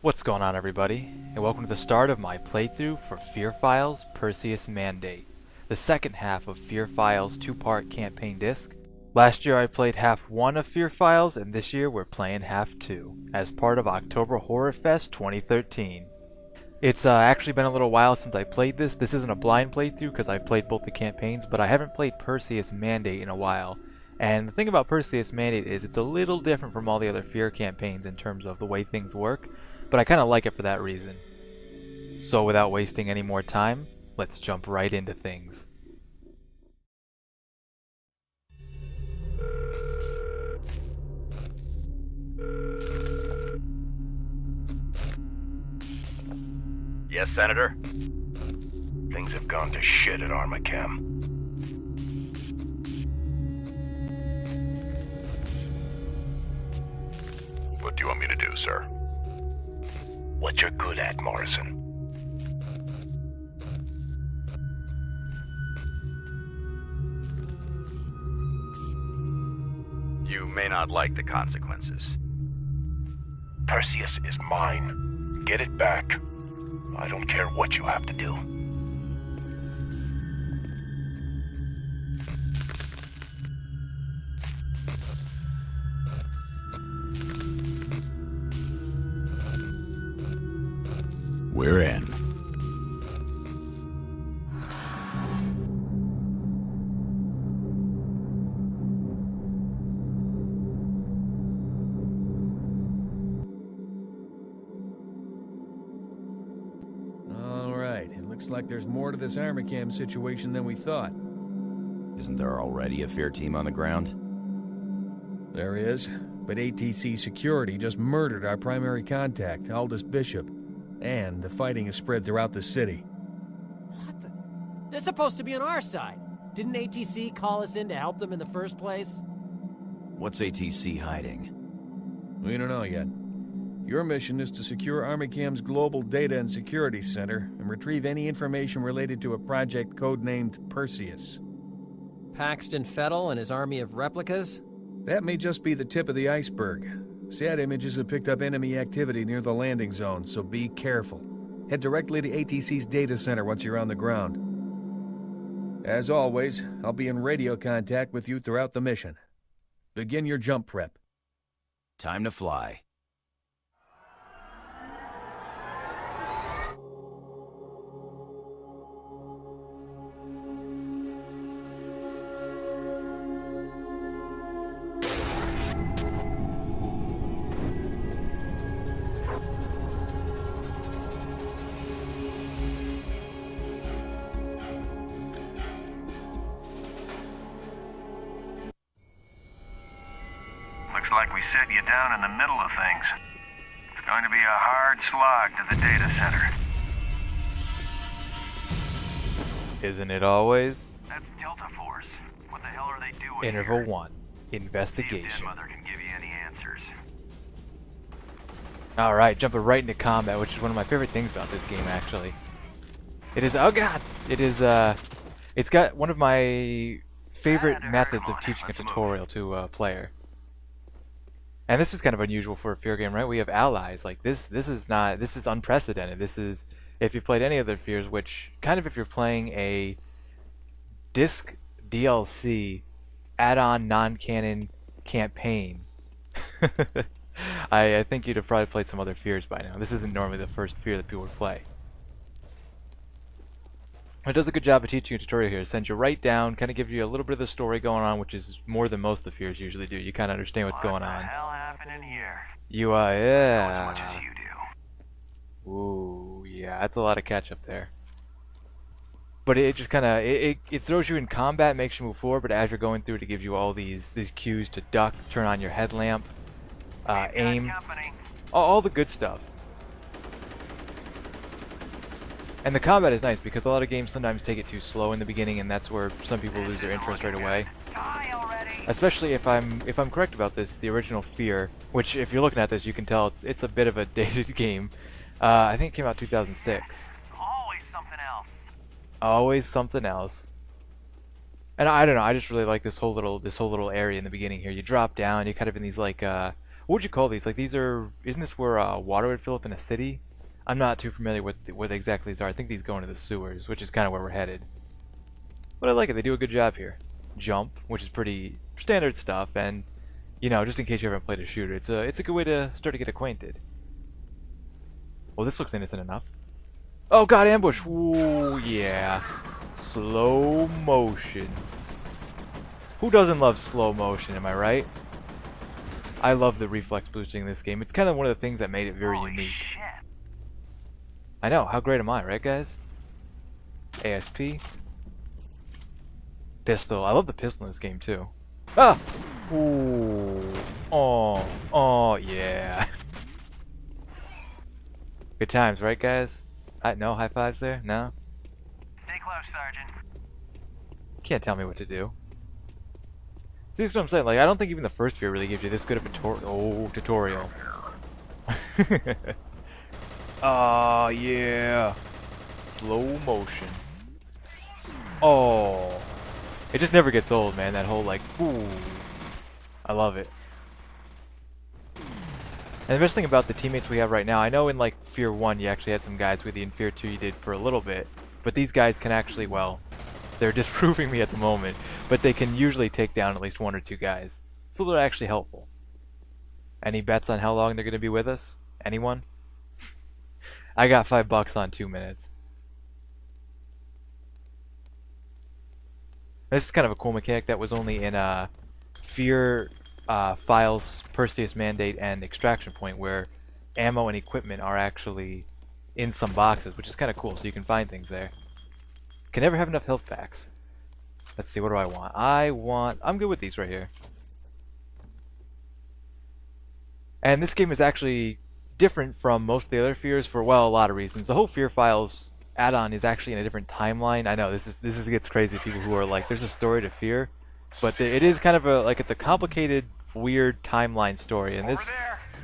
What's going on, everybody, and welcome to the start of my playthrough for F.E.A.R Files Perseus Mandate, the second half of F.E.A.R Files' two-part campaign disc. Last year I played half 1 of F.E.A.R Files, and this year we're playing half 2, as part of October Horrorfest 2013. It's actually been a little while since I played this. This isn't a blind playthrough because I've played both the campaigns, but I haven't played Perseus Mandate in a while. And the thing about Perseus Mandate is it's a little different from all the other F.E.A.R campaigns in terms of the way things work, but I kind of like it for that reason. So without wasting any more time, let's jump right into things. Yes, Senator? Things have gone to shit at Armachem. What do you want me to do, sir? What you're good at, Morrison. You may not like the consequences. Perseus is mine. Get it back. I don't care what you have to do. We're in. Looks like there's more to this Armachem situation than we thought. Isn't there already a F.E.A.R team on the ground? There is, but ATC Security just murdered our primary contact, Aldous Bishop, and the fighting is spread throughout the city. What the? They're supposed to be on our side. Didn't ATC call us in to help them in the first place? What's ATC hiding? We don't know yet. Your mission is to secure Armachem's Global Data and Security Center and retrieve any information related to a project codenamed Perseus. Paxton Fettel and his army of replicas? That may just be the tip of the iceberg. SAT images have picked up enemy activity near the landing zone, so be careful. Head directly to ATC's data center once you're on the ground. As always, I'll be in radio contact with you throughout the mission. Begin your jump prep. Time to fly. Looks like we set you down in the middle of things. It's going to be a hard slog to the data center. Isn't it always? That's Delta Force. What the hell are they doing Interval here? 1. See if Investigation. Deadmother can give you any answers. Alright, jumping right into combat, which is one of my favorite things about this game, actually. It is, oh god! It is, it's got one of my favorite methods of teaching a tutorial to a player. And this is kind of unusual for a F.E.A.R game, right? We have allies. Like, this is unprecedented. This is, if you've played any other F.E.A.Rs, which, kind of if you're playing a disc DLC add-on non-canon campaign, I think you'd have probably played some other F.E.A.Rs by now. This isn't normally the first F.E.A.R that people would play. It does a good job of teaching you a tutorial here. It sends you right down, kind of gives you a little bit of the story going on, which is more than most of the F.E.A.Rs usually do. You kind of understand what's going on. What the hell happened here? You are, Know as much yeah. as you do. Ooh, yeah, that's a lot of catch up there. But it just kind of, it throws you in combat, makes you move forward, but as you're going through it, it gives you all these cues to duck, turn on your headlamp, aim, Company. all the good stuff. And the combat is nice because a lot of games sometimes take it too slow in the beginning, and that's where some people lose their interest right away. Die already. Especially if I'm correct about this, the original F.E.A.R, which if you're looking at this, you can tell it's a bit of a dated game. I think it came out 2006. Always something else. Always something else. And I don't know, I just really like this whole little area in the beginning here. You drop down, you're kind of in these like What would you call these? Like these are, isn't this where water would fill up in a city? I'm not too familiar with what exactly these are. I think these go into the sewers, which is kind of where we're headed. But I like it. They do a good job here. Jump, which is pretty standard stuff, and you know, just in case you haven't played a shooter, it's a good way to start to get acquainted. Well, this looks innocent enough. Oh god, ambush! Ooh, yeah. Slow motion. Who doesn't love slow motion, am I right? I love the reflex boosting in this game. It's kind of one of the things that made it very Holy unique. shit. I know, how great am I, right guys? ASP. Pistol. I love the pistol in this game too. Ah! Ooh. Oh, yeah. Good times, right guys? No high fives there? No? Stay close, Sergeant. Can't tell me what to do. See, this is what I'm saying. Like, I don't think even the first F.E.A.R. really gives you this good of a tutorial. Oh, yeah. Slow motion. Oh. It just never gets old, man. That whole, like, ooh. I love it. And the best thing about the teammates we have right now, I know in, like, F.E.A.R. 1 you actually had some guys with you, in F.E.A.R. 2 you did for a little bit. But these guys can actually, well, they're disproving me at the moment, but they can usually take down at least one or two guys. So they're actually helpful. Any bets on how long they're going to be with us? Anyone? I got $5 on 2 minutes. This is kind of a cool mechanic that was only in F.E.A.R. Files, Perseus Mandate, and Extraction Point, where ammo and equipment are actually in some boxes, which is kind of cool, so you can find things there. Can never have enough health packs. Let's see, what do I want? I'm good with these right here. And this game is actually different from most of the other F.E.A.R.s for, well, a lot of reasons. The whole F.E.A.R. Files add-on is actually in a different timeline. I know this gets crazy. People who are like, there's a story to F.E.A.R., but it is kind of it's a complicated, weird timeline story, and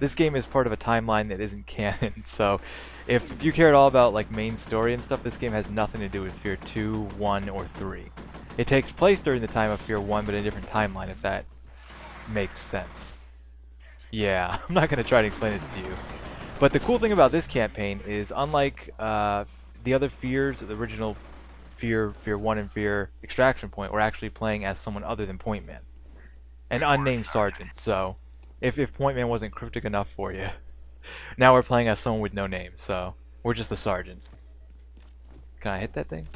this game is part of a timeline that isn't canon. So if you care at all about like main story and stuff, this game has nothing to do with F.E.A.R. 2, 1, or 3. It takes place during the time of F.E.A.R. 1, but in a different timeline, if that makes sense. Yeah, I'm not going to try to explain this to you. But the cool thing about this campaign is, unlike the other F.E.A.R.s, the original F.E.A.R., F.E.A.R. 1, and F.E.A.R. Extraction Point, we're actually playing as someone other than Point Man. An unnamed sergeant, so if Point Man wasn't cryptic enough for you, now we're playing as someone with no name, so we're just a sergeant. Can I hit that thing?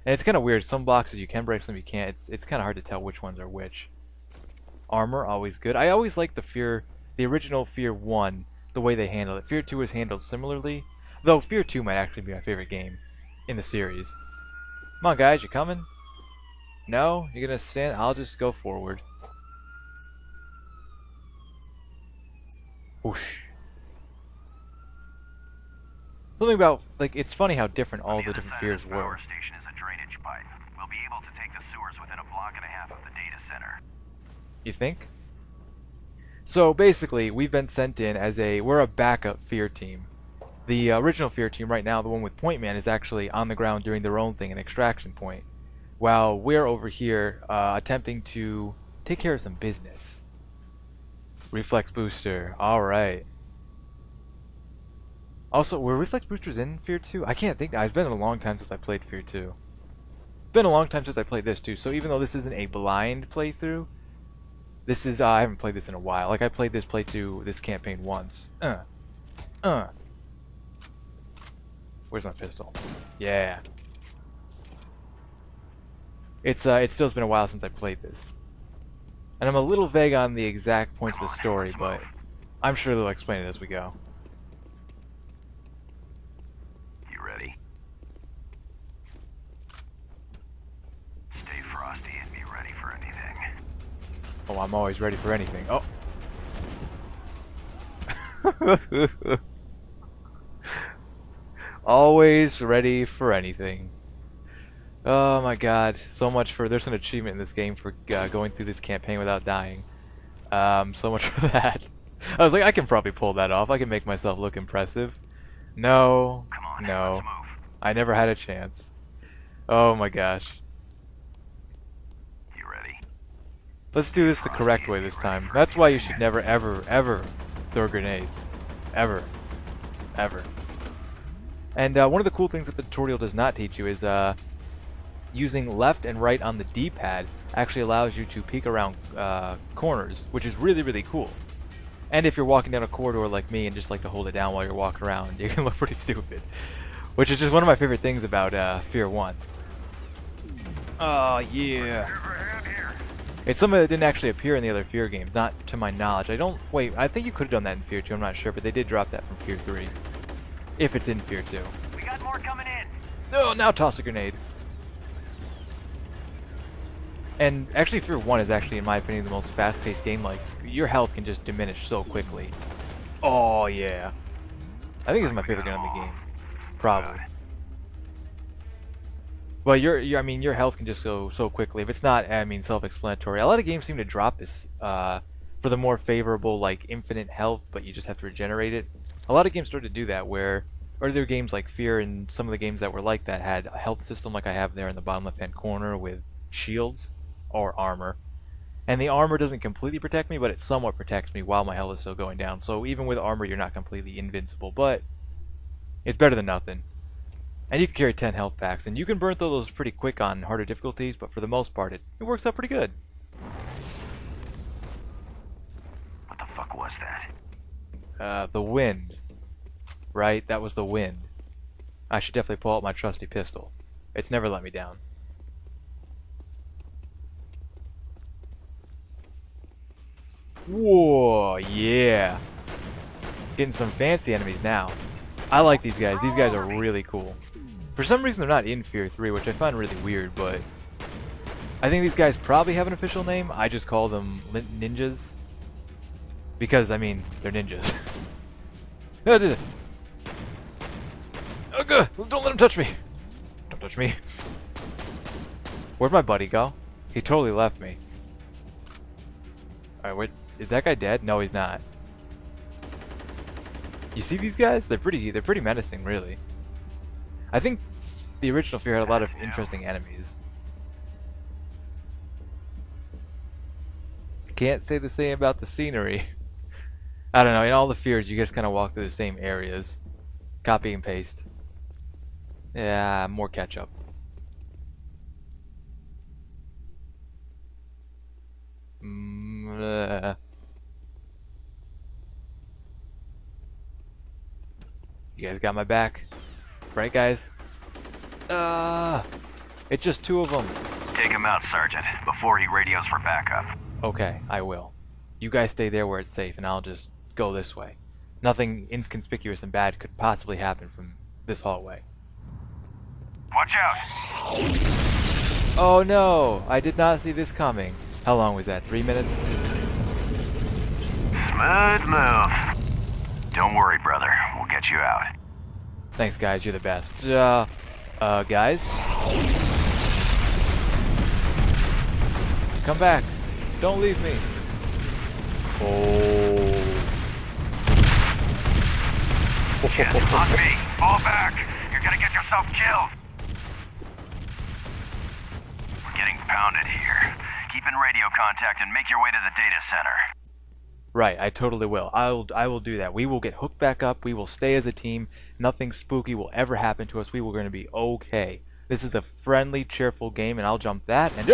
And it's kind of weird. Some boxes you can break, some you can't. It's kind of hard to tell which ones are which. Armor, always good. I always like the original F.E.A.R. 1, the way they handled it. F.E.A.R. 2 was handled similarly, though F.E.A.R. 2 might actually be my favorite game in the series. Come on, guys, you coming? No? You're gonna stand? I'll just go forward. Whoosh. Something about, like, it's funny how different all the different F.E.A.R.s The power were. station is a drainage pipe. We'll be able to take the sewers within a block and a half of the data center. You think? So basically, we've been sent in as we're a backup F.E.A.R. team. The original F.E.A.R. team right now, the one with Point Man, is actually on the ground doing their own thing in Extraction Point, while we're over here attempting to take care of some business. Reflex booster, alright. Also, were reflex boosters in F.E.A.R. 2? I can't think. It's been a long time since I played F.E.A.R. 2. It's been a long time since I played this too, so even though this isn't a blind playthrough, this is, I haven't played this in a while. Like, I played this playthrough, this campaign once. Where's my pistol? Yeah. It still's been a while since I played this. And I'm a little vague on the exact points of the story, but I'm sure they'll explain it as we go. You ready? Stay frosty and be ready for anything. Oh, I'm always ready for anything. Oh. Always ready for anything. Oh my god, so much for, there's an achievement in this game for going through this campaign without dying. So much for that. I was like, I can probably pull that off. I can make myself look impressive. No, Come on, no. let's move. I never had a chance. Oh my gosh. You ready? Let's do this the correct way this time. That's why you should never, ever, ever throw grenades. Ever. Ever. And one of the cool things that the tutorial does not teach you is using left and right on the D-pad actually allows you to peek around corners, which is really, really cool. And if you're walking down a corridor like me and just like to hold it down while you're walking around, you can look pretty stupid. Which is just one of my favorite things about F.E.A.R. 1. Oh, yeah. It's something that didn't actually appear in the other F.E.A.R. games, not to my knowledge. Wait, I think you could have done that in F.E.A.R. 2, I'm not sure, but they did drop that from F.E.A.R. 3. If it's in F.E.A.R. 2. We got more coming in. Oh, now toss a grenade. And actually F.E.A.R. 1 is actually, in my opinion, the most fast-paced game. Like, your health can just diminish so quickly. Oh, yeah. I think this is my favorite gun in the game. Probably. Well, I mean, your health can just go so quickly. If it's not, I mean, self-explanatory. A lot of games seem to drop this for the more favorable, like, infinite health, but you just have to regenerate it. A lot of games started to do that, where other games like F.E.A.R. and some of the games that were like that had a health system like I have there in the bottom left-hand corner with shields or armor. And the armor doesn't completely protect me, but it somewhat protects me while my health is still going down. So even with armor, you're not completely invincible, but it's better than nothing. And you can carry 10 health packs, and you can burn through those pretty quick on harder difficulties, but for the most part, it works out pretty good. What the fuck was that? The wind. Right? That was the wind. I should definitely pull out my trusty pistol. It's never let me down. Whoa, yeah. Getting some fancy enemies now. I like these guys. These guys are really cool. For some reason they're not in F.E.A.R. 3, which I find really weird, but I think these guys probably have an official name. I just call them ninjas. Because, I mean, they're ninjas. Oh, God. Don't let him touch me. Don't touch me. Where'd my buddy go? He totally left me. Alright, wait. Is that guy dead? No, he's not. You see these guys? They're pretty menacing, really. I think the original F.E.A.R. had a lot of interesting enemies. Can't say the same about the scenery. I don't know, in all the F.E.A.R.s you just kind of walk through the same areas. Copy and paste. Yeah, more ketchup. You guys got my back? Right, guys? It's just two of them. Take him out, Sergeant, before he radios for backup. Okay, I will. You guys stay there where it's safe, and I'll just go this way. Nothing inconspicuous and bad could possibly happen from this hallway. Watch out! Oh no! I did not see this coming. How long was that? 3 minutes? Smooth move. Don't worry, brother. We'll get you out. Thanks, guys. You're the best. Guys? Come back. Don't leave me. Oh. Shit, on me. Fall back. You're gonna get yourself killed. We're getting pounded here. Keep in radio contact and make your way to the data center. Right, I totally will. I will do that. We will get hooked back up. We will stay as a team. Nothing spooky will ever happen to us. We will going to be okay. This is a friendly, cheerful game, and I'll jump that and...